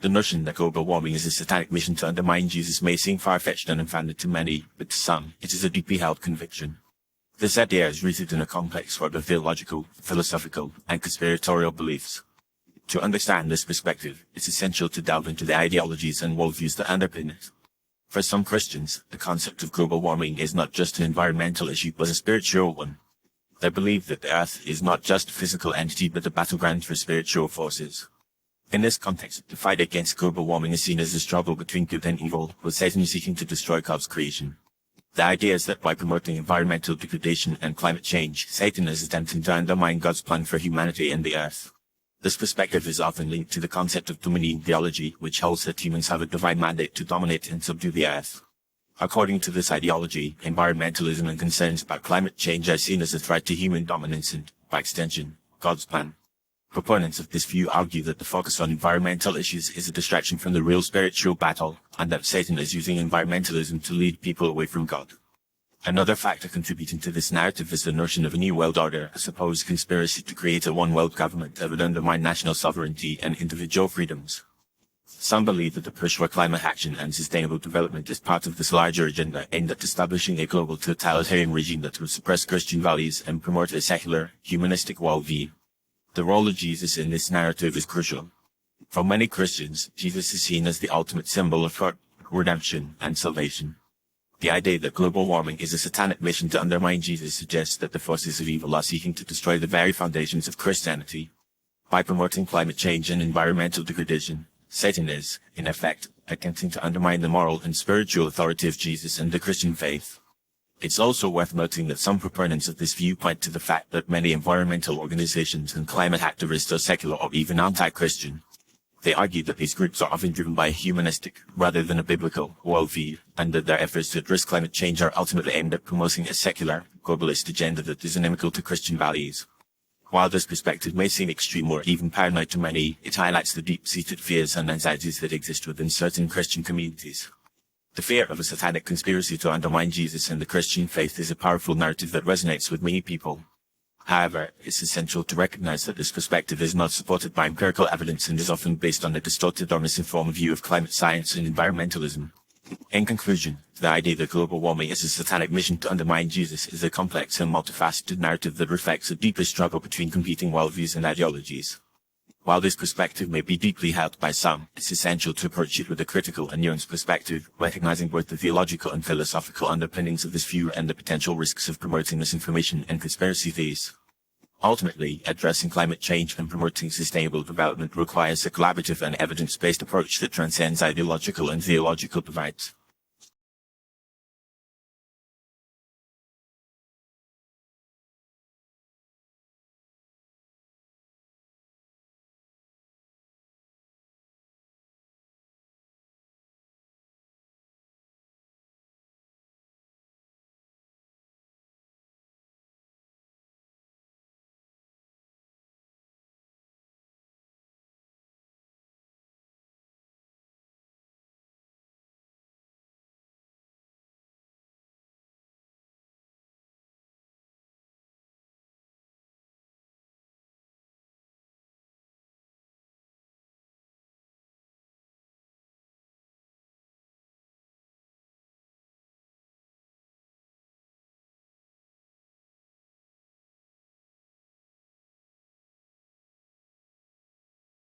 The notion that global warming is a satanic mission to undermine Jesus may seem far-fetched and unfounded to many, but to some, it is a deeply held conviction. This idea is rooted in a complex web of theological, philosophical, and conspiratorial beliefs. To understand this perspective, it's essential to delve into the ideologies and worldviews that underpin it. For some Christians, the concept of global warming is not just an environmental issue but a spiritual one. They believe that the Earth is not just a physical entity but a battleground for spiritual forces. In this context, the fight against global warming is seen as a struggle between good and evil, with Satan seeking to destroy God's creation. The idea is that by promoting environmental degradation and climate change, Satan is attempting to undermine God's plan for humanity and the Earth. This perspective is often linked to the concept of undermine theology, which holds that humans have a divine mandate to dominate and subdue the Earth. According to this ideology, environmentalism and concerns about climate change are seen as a threat to human dominance and, by extension, God's plan. Proponents of this view argue that the focus on environmental issues is a distraction from the real spiritual battle, and that Satan is using environmentalism to lead people away from God. Another factor contributing to this narrative is the notion of a new world order, a supposed conspiracy to create a one-world government that would undermine national sovereignty and individual freedoms. Some believe that the push for climate action and sustainable development is part of this larger agenda aimed at establishing a global totalitarian regime that would suppress Christian values and promote a secular, humanistic worldview. The role of Jesus in this narrative is crucial. For many Christians, Jesus is seen as the ultimate symbol of hope, redemption, and salvation. The idea that global warming is a satanic mission to undermine Jesus suggests that the forces of evil are seeking to destroy the very foundations of Christianity. By promoting climate change and environmental degradation, Satan is, in effect, attempting to undermine the moral and spiritual authority of Jesus and the Christian faith. It's also worth noting that some proponents of this view point to the fact that many environmental organizations and climate activists are secular or even anti-Christian. They argue that these groups are often driven by a humanistic, rather than a biblical, worldview, and that their efforts to address climate change are ultimately aimed at promoting a secular, globalist agenda that is inimical to Christian values. While this perspective may seem extreme or even paranoid to many, it highlights the deep-seated fears and anxieties that exist within certain Christian communities. The fear of a satanic conspiracy to undermine Jesus and the Christian faith is a powerful narrative that resonates with many people. However, it's essential to recognize that this perspective is not supported by empirical evidence and is often based on a distorted or misinformed view of climate science and environmentalism. In conclusion, the idea that global warming is a satanic mission to undermine Jesus is a complex and multifaceted narrative that reflects a deeper struggle between competing worldviews and ideologies. While this perspective may be deeply held by some, it's essential to approach it with a critical and nuanced perspective, recognizing both the theological and philosophical underpinnings of this view and the potential risks of promoting misinformation and conspiracy theories. Ultimately, addressing climate change and promoting sustainable development requires a collaborative and evidence-based approach that transcends ideological and theological divides.